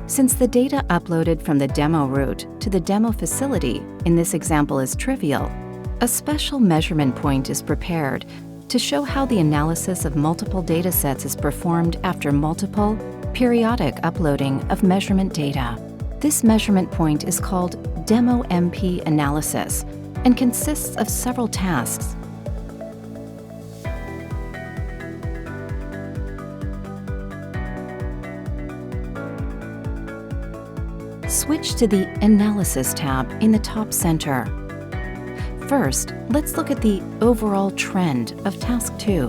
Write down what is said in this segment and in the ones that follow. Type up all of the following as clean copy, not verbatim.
Since the data uploaded from the demo route to the demo facility in this example is trivial, a special measurement point is prepared to show how the analysis of multiple datasets is performed after multiple, periodic uploading of measurement data. This measurement point is called Demo MP analysis and consists of several tasks. Switch to the Analysis tab in the top center. First, let's look at the overall trend of Task 2,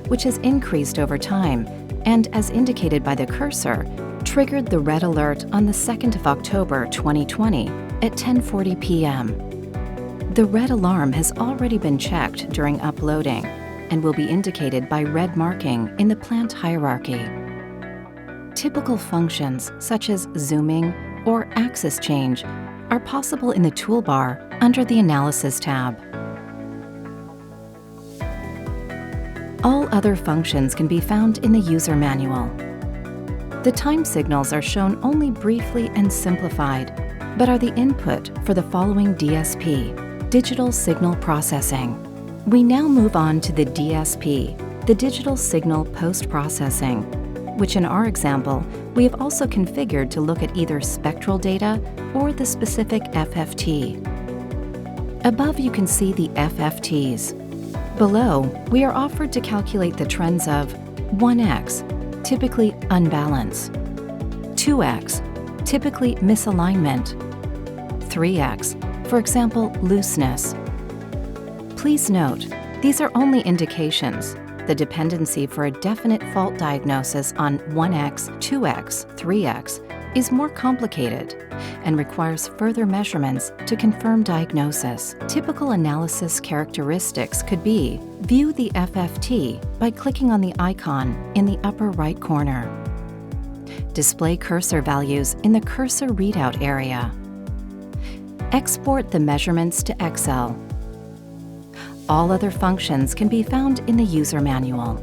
which has increased over time and, as indicated by the cursor, triggered the red alert on the 2nd of October 2020 at 10:40 p.m. The red alarm has already been checked during uploading and will be indicated by red marking in the plant hierarchy. Typical functions such as zooming or axis change are possible in the toolbar under the Analysis tab. All other functions can be found in the user manual. The time signals are shown only briefly and simplified, but are the input for the following DSP, Digital Signal Processing. We now move on to the DSP, the Digital Signal Post-Processing, which in our example, we have also configured to look at either spectral data or the specific FFT. Above you can see the FFTs. Below, we are offered to calculate the trends of 1x, typically unbalance, 2x, typically misalignment, 3x, for example, looseness. Please note, these are only indications. The dependency for a definite fault diagnosis on 1x, 2x, 3x is more complicated and requires further measurements to confirm diagnosis. Typical analysis characteristics could be: view the FFT by clicking on the icon in the upper right corner. Display cursor values in the cursor readout area. Export the measurements to Excel. All other functions can be found in the user manual.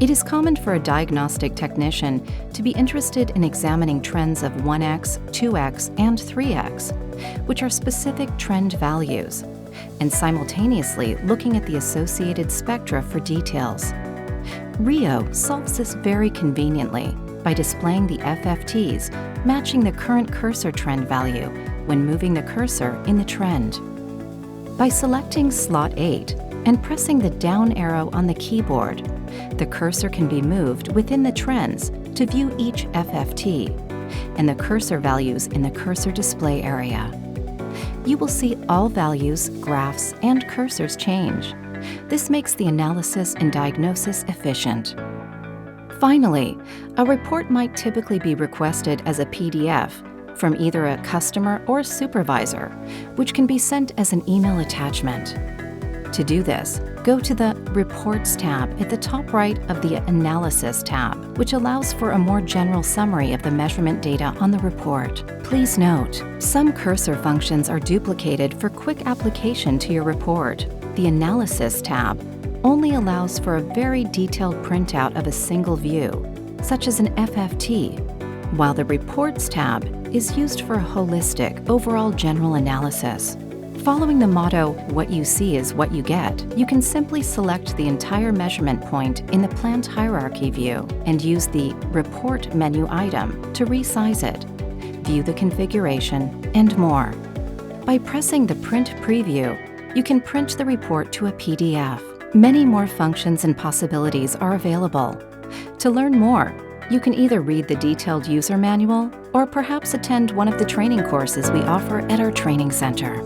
It is common for a diagnostic technician to be interested in examining trends of 1x, 2x, and 3x, which are specific trend values, and simultaneously looking at the associated spectra for details. Rio solves this very conveniently by displaying the FFTs matching the current cursor trend value when moving the cursor in the trend. By selecting slot 8 and pressing the down arrow on the keyboard, the cursor can be moved within the trends to view each FFT and the cursor values in the cursor display area. You will see all values, graphs, and cursors change. This makes the analysis and diagnosis efficient. Finally, a report might typically be requested as a PDF from either a customer or supervisor, which can be sent as an email attachment. To do this, go to the Reports tab at the top right of the Analysis tab, which allows for a more general summary of the measurement data on the report. Please note, some cursor functions are duplicated for quick application to your report. The Analysis tab only allows for a very detailed printout of a single view, such as an FFT, while the Reports tab is used for a holistic, overall general analysis. Following the motto, "What you see is what you get," you can simply select the entire measurement point in the plant hierarchy view and use the Report menu item to resize it, view the configuration, and more. By pressing the Print Preview, you can print the report to a PDF. Many more functions and possibilities are available. To learn more, you can either read the detailed user manual or perhaps attend one of the training courses we offer at our training center.